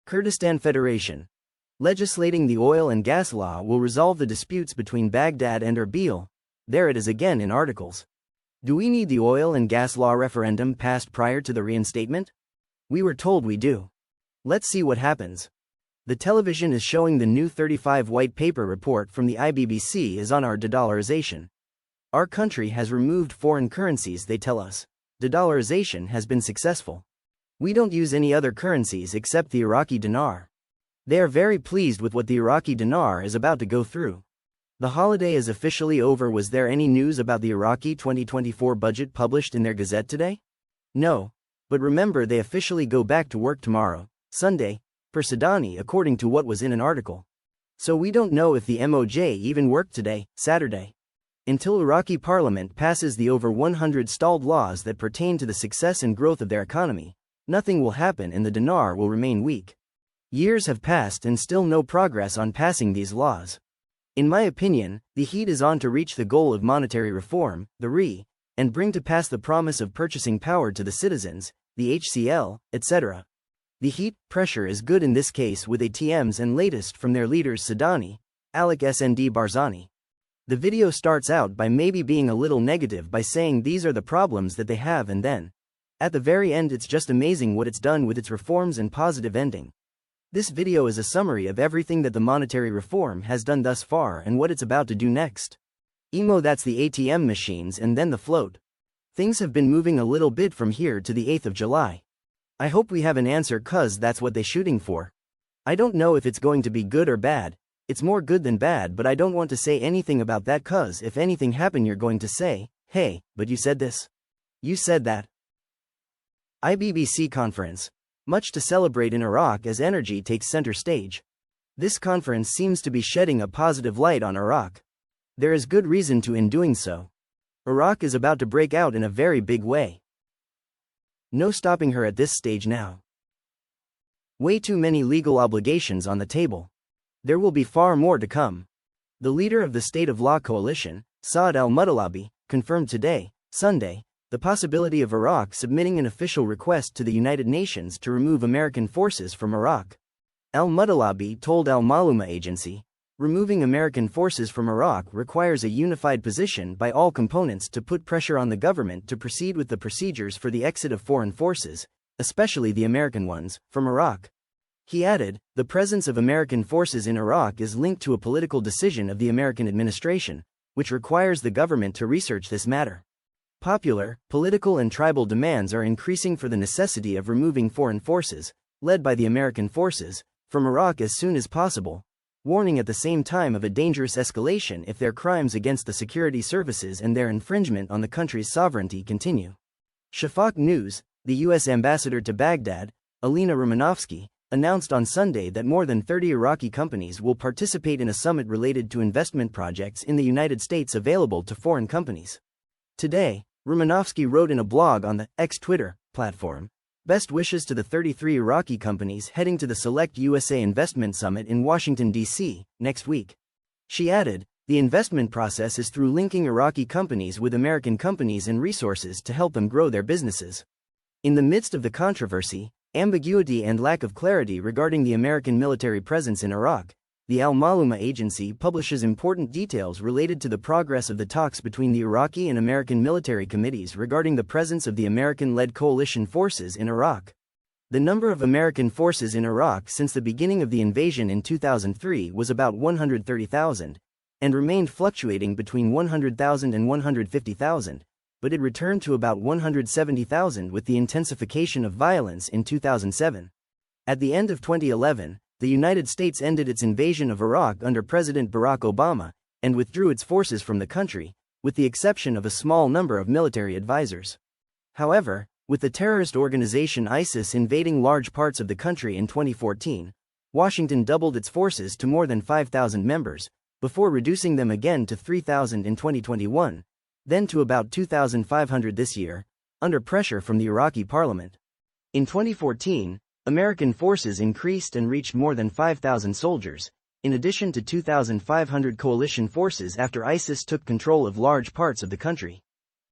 Kurdistan Federation. Legislating the oil and gas law will resolve the disputes between Baghdad and Erbil. There it is again in articles. Do we need the oil and gas law referendum passed prior to the reinstatement? We were told we do. Let's see what happens. The television is showing the new 35 white paper report from the IBBC is on our de-dollarization. Our country has removed foreign currencies, they tell us. De-dollarization has been successful. We don't use any other currencies except the Iraqi dinar. They are very pleased with what the Iraqi dinar is about to go through. The holiday is officially over. Was there any news about the Iraqi 2024 budget published in their gazette today? No. But remember, they officially go back to work tomorrow, Sunday, per Sudani, according to what was in an article. So we don't know if the MOJ even worked today, Saturday. Until Iraqi parliament passes the over 100 stalled laws that pertain to the success and growth of their economy, nothing will happen and the dinar will remain weak. Years have passed and still no progress on passing these laws. In my opinion, the heat is on to reach the goal of monetary reform, the RE, and bring to pass the promise of purchasing power to the citizens, the HCL, etc. The heat pressure is good in this case with ATMs and latest from their leaders Sudani, Alec SND Barzani. The video starts out by maybe being a little negative by saying these are the problems that they have, and then, at the very end, it's just amazing what it's done with its reforms and positive ending. This video is a summary of everything that the monetary reform has done thus far and what it's about to do next. Emo, that's the ATM machines, and then the float. Things have been moving a little bit from here to the 8th of July. I hope we have an answer, cause that's what they're shooting for. I don't know if it's going to be good or bad. It's more good than bad, but I don't want to say anything about that, cause if anything happen you're going to say, hey, but you said this. You said that. IBBC conference. Much to celebrate in Iraq as energy takes center stage. This conference seems to be shedding a positive light on Iraq. There is good reason to in doing so. Iraq is about to break out in a very big way. No stopping her at this stage now. Way too many legal obligations on the table. There will be far more to come. The leader of the State of Law Coalition, Saad al-Muttalabi, confirmed today, Sunday, the possibility of Iraq submitting an official request to the United Nations to remove American forces from Iraq. Al-Muttalabi told Al-Maluma Agency, removing American forces from Iraq requires a unified position by all components to put pressure on the government to proceed with the procedures for the exit of foreign forces, especially the American ones, from Iraq. He added, the presence of American forces in Iraq is linked to a political decision of the American administration, which requires the government to research this matter. Popular, political and tribal demands are increasing for the necessity of removing foreign forces, led by the American forces, from Iraq as soon as possible, warning at the same time of a dangerous escalation if their crimes against the security services and their infringement on the country's sovereignty continue. Shafaq News, the U.S. ambassador to Baghdad, Alina Romanovsky, announced on Sunday that more than 30 Iraqi companies will participate in a summit related to investment projects in the United States available to foreign companies. Today, Romanovsky wrote in a blog on the X Twitter platform, best wishes to the 33 Iraqi companies heading to the Select USA Investment Summit in Washington, D.C., next week. She added, the investment process is through linking Iraqi companies with American companies and resources to help them grow their businesses. In the midst of the controversy, ambiguity and lack of clarity regarding the American military presence in Iraq, the Al-Maluma Agency publishes important details related to the progress of the talks between the Iraqi and American military committees regarding the presence of the American-led coalition forces in Iraq. The number of American forces in Iraq since the beginning of the invasion in 2003 was about 130,000, and remained fluctuating between 100,000 and 150,000, but it returned to about 170,000 with the intensification of violence in 2007. At the end of 2011, the United States ended its invasion of Iraq under President Barack Obama, and withdrew its forces from the country, with the exception of a small number of military advisors. However, with the terrorist organization ISIS invading large parts of the country in 2014, Washington doubled its forces to more than 5,000 members, before reducing them again to 3,000 in 2021, then to about 2,500 this year, under pressure from the Iraqi parliament. In 2014, American forces increased and reached more than 5,000 soldiers, in addition to 2,500 coalition forces after ISIS took control of large parts of the country.